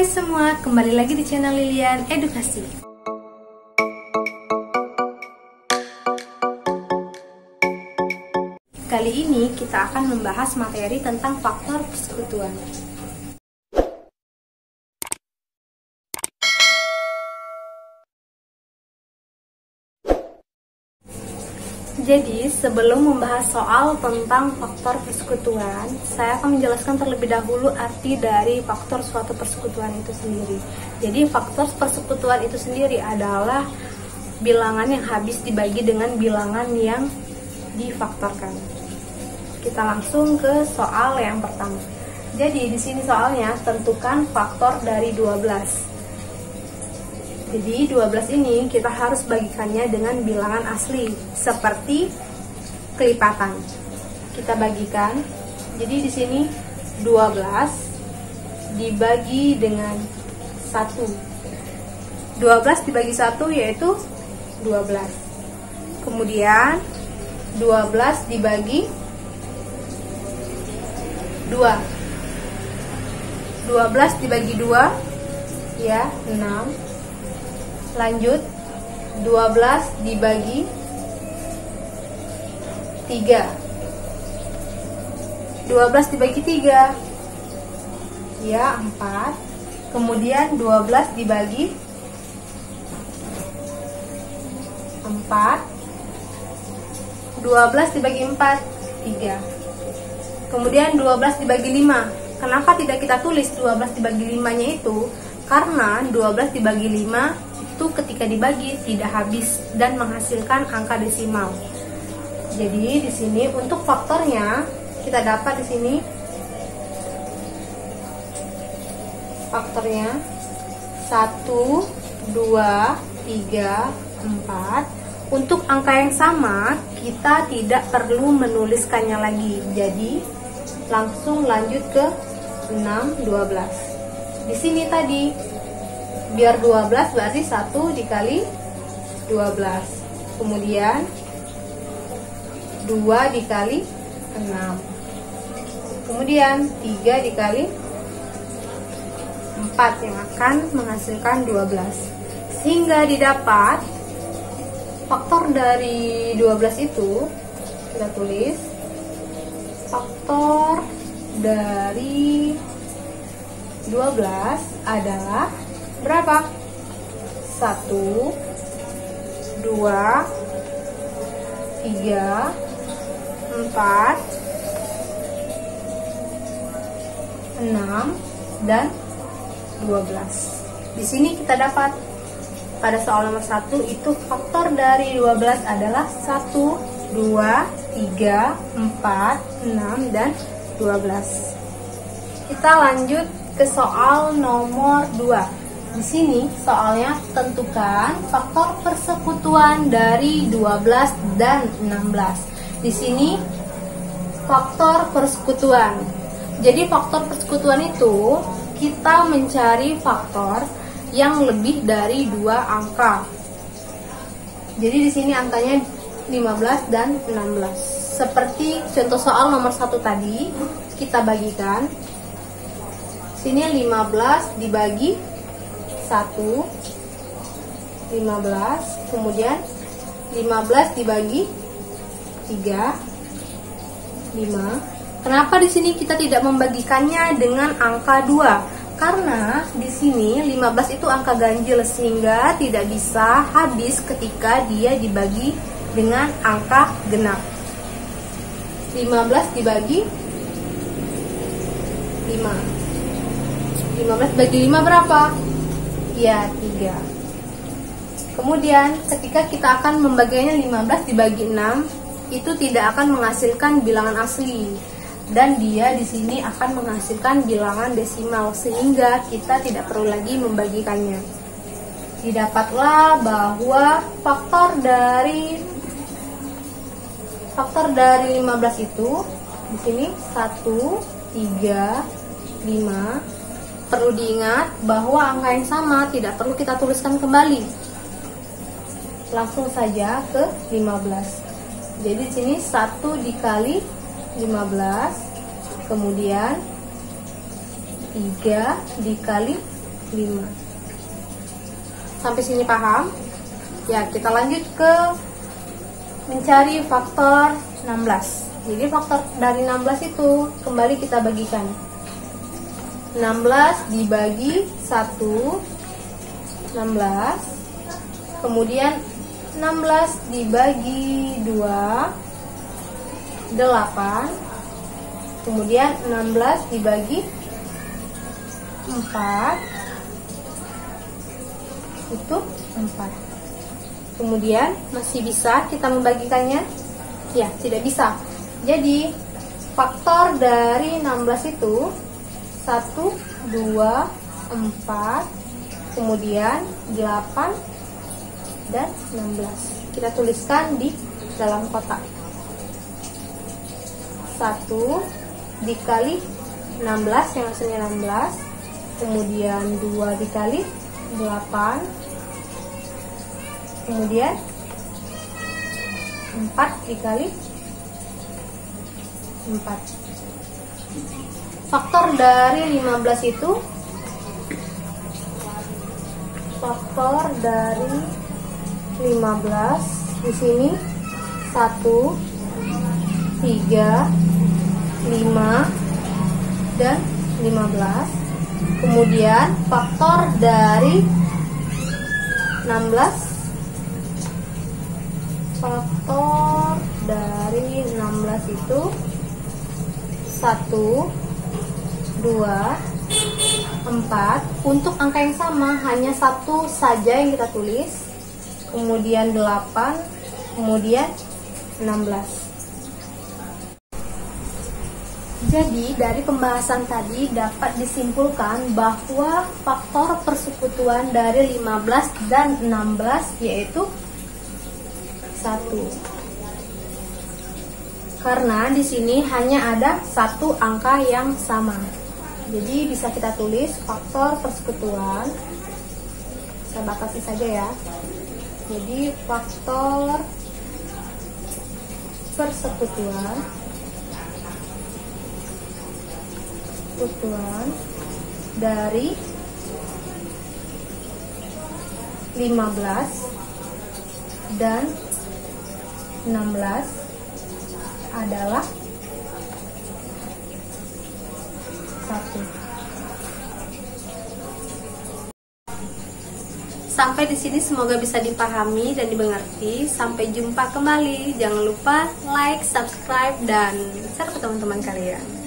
Hai semua, kembali lagi di channel Lilian Edukasi. Kali ini kita akan membahas materi tentang faktor persekutuan. Jadi, sebelum membahas soal tentang faktor persekutuan, saya akan menjelaskan terlebih dahulu arti dari faktor suatu persekutuan itu sendiri. Jadi, faktor persekutuan itu sendiri adalah bilangan yang habis dibagi dengan bilangan yang difaktorkan. Kita langsung ke soal yang pertama. Jadi, di sini soalnya tentukan faktor dari 12. Jadi 12 ini kita harus bagikannya dengan bilangan asli seperti kelipatan. Kita bagikan. Jadi di sini 12 dibagi dengan 1. 12 dibagi 1 yaitu 12. Kemudian 12 dibagi 2. 12 dibagi 2 ya 6. Lanjut, 12 dibagi 3. 12 dibagi 3 ya 4. Kemudian 12 dibagi 4. 12 dibagi 4 3. Kemudian 12 dibagi 5. Kenapa tidak kita tulis 12 dibagi 5-nya itu? Karena 12 dibagi 5 itu ketika dibagi tidak habis dan menghasilkan angka desimal. Jadi di sini untuk faktornya kita dapat di sini faktornya 1, 2, 3, 4. Untuk angka yang sama kita tidak perlu menuliskannya lagi. Jadi langsung lanjut ke 6, 12. Di sini tadi biar 12 berarti 1 dikali 12. Kemudian 2 dikali 6. Kemudian 3 dikali 4 yang akan menghasilkan 12. Sehingga didapat faktor dari 12 itu kita tulis faktor dari 12 adalah berapa? 1, 2, 3, 4, 6, dan 12. Di sini kita dapat pada soal nomor 1 itu faktor dari 12 adalah 1, 2, 3, 4, 6, dan 12. Kita lanjut ke soal nomor 2. Di sini soalnya tentukan faktor persekutuan dari 12 dan 16. Di sini faktor persekutuan. Jadi faktor persekutuan itu kita mencari faktor yang lebih dari 2 angka. Jadi di sini angkanya 15 dan 16. Seperti contoh soal nomor 1 tadi, kita bagikan. Sini 15 dibagi 1, 15, kemudian 15 dibagi 3, 5. Kenapa di sini kita tidak membagikannya dengan angka 2? Karena di sini 15 itu angka ganjil sehingga tidak bisa habis ketika dia dibagi dengan angka genap. 15 dibagi 5. 15 bagi 5 berapa? Ya, 3. Kemudian ketika kita akan membaginya 15 dibagi 6, itu tidak akan menghasilkan bilangan asli. Dan dia di sini akan menghasilkan bilangan desimal sehingga kita tidak perlu lagi membagikannya. Didapatlah bahwa faktor dari 15 itu di sini 1, 3, 5. Perlu diingat bahwa angka yang sama tidak perlu kita tuliskan kembali. Langsung saja ke 15. Jadi di sini 1 dikali 15, kemudian 3 dikali 5. Sampai sini paham? Ya, kita lanjut ke mencari faktor 16. Jadi faktor dari 16 itu kembali kita bagikan. 16 dibagi 1, 16. Kemudian 16 dibagi 2, 8. Kemudian 16 dibagi 4, itu 4. Kemudian masih bisa kita membagikannya? Ya, tidak bisa. Jadi faktor dari 16 itu 1, 2, 4, kemudian 8 dan 16. Kita tuliskan di dalam kotak. 1 dikali 16 yang hasilnya 16, kemudian 2 dikali 8, kemudian 4 dikali 4. Faktor dari 15 itu, faktor dari 15 di sini 1, 3, 5 dan 15. Kemudian faktor dari 16, faktor dari 16 itu 1, 2, 4. Untuk angka yang sama hanya satu saja yang kita tulis, kemudian 8, kemudian 16. Jadi dari pembahasan tadi dapat disimpulkan bahwa faktor persekutuan dari 15 dan 16 yaitu 1. Karena di sini hanya ada satu angka yang sama. Jadi bisa kita tulis faktor persekutuan. Saya batasi saja ya. Jadi faktor persekutuan dari 15 dan 16 adalah 1. Sampai di sini semoga bisa dipahami dan dimengerti. Sampai jumpa kembali. Jangan lupa like, subscribe, dan share ke teman-teman kalian.